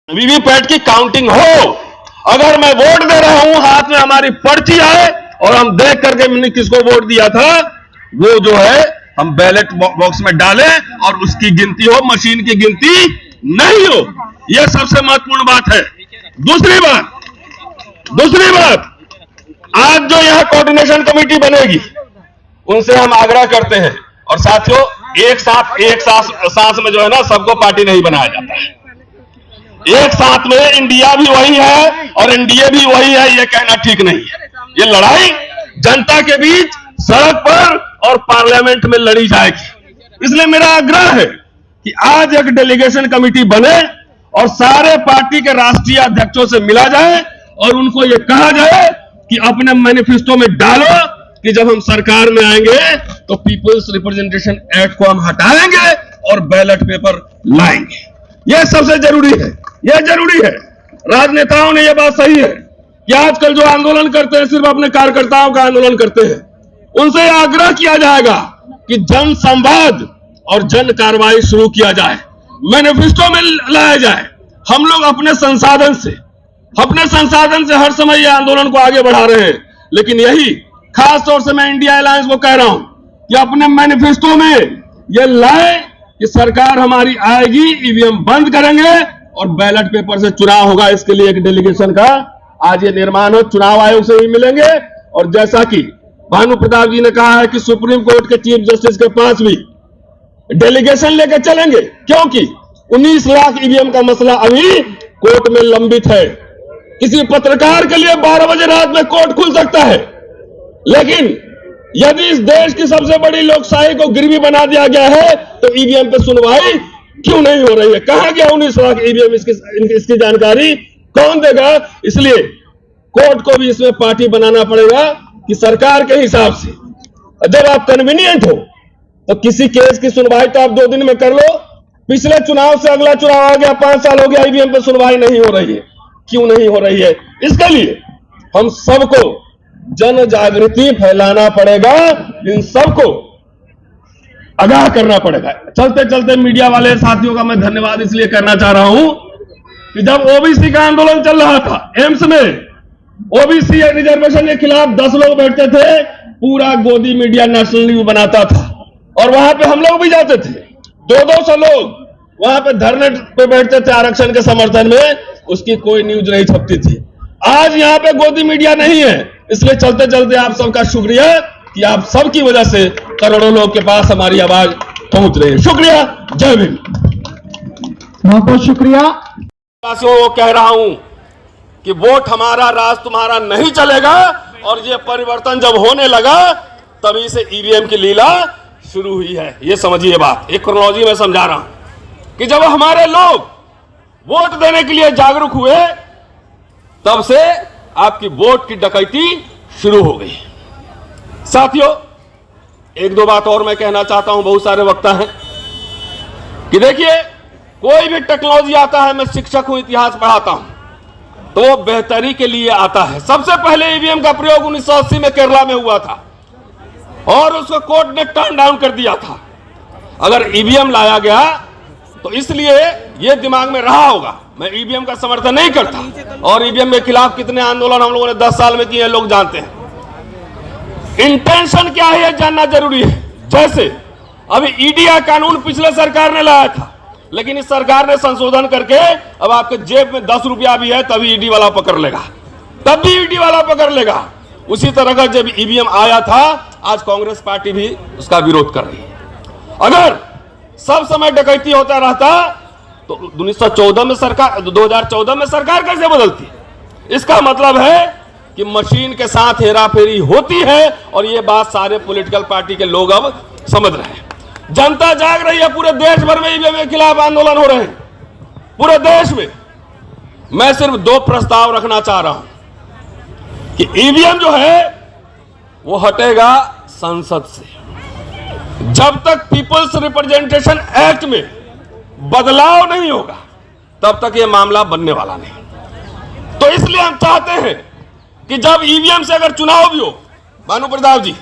VVPAT की counting हो। अगर मैं वोट दे रहा हूं, हाथ में हमारी पर्ची आए और हम देख करके मैंने किसको वोट दिया था, वो जो है हम बैलेट बॉक्स में डालें और उसकी गिनती हो, मशीन की गिनती नहीं हो। यह सबसे महत्वपूर्ण बात है। दूसरी बात, आज जो यह कोऑर्डिनेशन कमेटी बनेगी, उनसे हम आग्रह करते हैं। और साथियों, एक सांस में जो है ना, सबको पार्टी नहीं बनाया जाता है। एक साथ में इंडिया भी वही है और एनडीए भी वही है, यह कहना ठीक नहीं है। ये लड़ाई जनता के बीच, सड़क पर और पार्लियामेंट में लड़ी जाएगी। इसलिए मेरा आग्रह है कि आज एक डेलीगेशन कमेटी बने और सारे पार्टी के राष्ट्रीय अध्यक्षों से मिला जाए और उनको यह कहा जाए कि अपने मैनिफेस्टो में डालो कि जब हम सरकार में आएंगे तो पीपल्स रिप्रेजेंटेशन एक्ट को हम हटाएंगे और बैलेट पेपर लाएंगे। यह सबसे जरूरी है, यह जरूरी है। राजनेताओं ने यह बात सही है कि आजकल जो आंदोलन करते हैं, सिर्फ अपने कार्यकर्ताओं का आंदोलन करते हैं। उनसे यह आग्रह किया जाएगा कि जन संवाद और जन कार्रवाई शुरू किया जाए, मैनिफेस्टो में लाया जाए। हम लोग अपने संसाधन से हर समय यह आंदोलन को आगे बढ़ा रहे हैं, लेकिन यही खास तौर से मैं इंडिया अलायंस को कह रहा हूं कि अपने मैनिफेस्टो में यह लाए कि सरकार हमारी आएगी, ईवीएम बंद करेंगे और बैलेट पेपर से चुनाव होगा। इसके लिए एक डेलीगेशन का आज ये निर्माण हो, चुनाव आयोग से ही मिलेंगे। और जैसा कि भानु प्रताप जी ने कहा है कि सुप्रीम कोर्ट के चीफ जस्टिस के पास भी डेलीगेशन लेकर चलेंगे, क्योंकि 19 लाख ईवीएम का मसला अभी कोर्ट में लंबित है। किसी पत्रकार के लिए 12 बजे रात में कोर्ट खुल सकता है, लेकिन यदि इस देश की सबसे बड़ी लोकशाही को गिरवी बना दिया गया है तो ईवीएम पे सुनवाई क्यों नहीं हो रही है? कहां गया 19 लाख ईवीएम? इसकी जानकारी कौन देगा? इसलिए कोर्ट को भी इसमें पार्टी बनाना पड़ेगा कि सरकार के हिसाब से जब आप कन्वीनियंट हो तो किसी केस की सुनवाई तो आप 2 दिन में कर लो। पिछले चुनाव से अगला चुनाव आ गया, 5 साल हो गया, ईवीएम पे सुनवाई नहीं हो रही है। क्यों नहीं हो रही है? इसके लिए हम सबको जन जागृति फैलाना पड़ेगा, इन सबको आगाह करना पड़ेगा। चलते चलते मीडिया वाले साथियों का मैं धन्यवाद इसलिए करना चाह रहा हूं कि जब ओबीसी का आंदोलन चल रहा था, एम्स में ओबीसी रिजर्वेशन के खिलाफ 10 लोग बैठते थे, पूरा गोदी मीडिया नेशनल न्यूज बनाता था और वहां पे हम लोग भी जाते थे। 200 लोग वहां पे धरने पे बैठते थे आरक्षण के समर्थन में, उसकी कोई न्यूज नहीं छपती थी। आज यहां पे गोदी मीडिया नहीं है, इसलिए चलते चलते आप सबका शुक्रिया कि आप सबकी वजह से करोड़ों लोग के पास हमारी आवाज पहुंच रही है। शुक्रिया, जय भीम। बहुत बहुत शुक्रिया। वासियों को कह रहा हूं कि वोट हमारा, राज तुम्हारा नहीं चलेगा। और ये परिवर्तन जब होने लगा तभी से ईवीएम की लीला शुरू हुई है। ये समझिए बात, एक क्रोनोलॉजी में समझा रहा हूं कि जब हमारे लोग वोट देने के लिए जागरूक हुए, तब से आपकी वोट की डकैती शुरू हो गई। साथियों, 1-2 बात और मैं कहना चाहता हूं। बहुत सारे वक्ता हैं कि देखिए, कोई भी टेक्नोलॉजी आता है, मैं शिक्षक हूं, इतिहास पढ़ाता हूं, तो वो बेहतरी के लिए आता है। सबसे पहले ईवीएम का प्रयोग 1980 में केरला में हुआ था और उसको कोर्ट ने टर्न डाउन कर दिया था। अगर ईवीएम लाया गया तो इसलिए ये दिमाग में रहा होगा। मैं ईवीएम का समर्थन नहीं करता और ईवीएम के खिलाफ कितने आंदोलन हम लोगों ने 10 साल में किए हैं, लोग जानते हैं। इंटेंशन क्या है यह जानना जरूरी है। जैसे अभी ईडी का कानून पिछले सरकार ने लाया था, लेकिन इस सरकार ने संशोधन करके अब आपके जेब में 10 रुपया भी है तभी ईडी वाला पकड़ लेगा, तब भी ईडी वाला पकड़ लेगा। उसी तरह का जब ईवीएम आया था, आज कांग्रेस पार्टी भी उसका विरोध कर रही है। अगर सब समय डकैती होता रहता तो 2014 में सरकार कैसे बदलती? इसका मतलब है कि मशीन के साथ हेराफेरी होती है और ये बात सारे पॉलिटिकल पार्टी के लोग अब समझ रहे हैं। जनता जाग रही है, पूरे देश भर में ईवीएम के खिलाफ आंदोलन हो रहे हैं, पूरे देश में। मैं सिर्फ 2 प्रस्ताव रखना चाह रहा हूं कि ईवीएम जो है वो हटेगा संसद से। जब तक पीपल्स रिप्रेजेंटेशन एक्ट में बदलाव नहीं होगा, तब तक ये मामला बनने वाला नहीं। तो इसलिए हम चाहते हैं कि जब ईवीएम से अगर चुनाव भी हो, भानु प्रताप जी,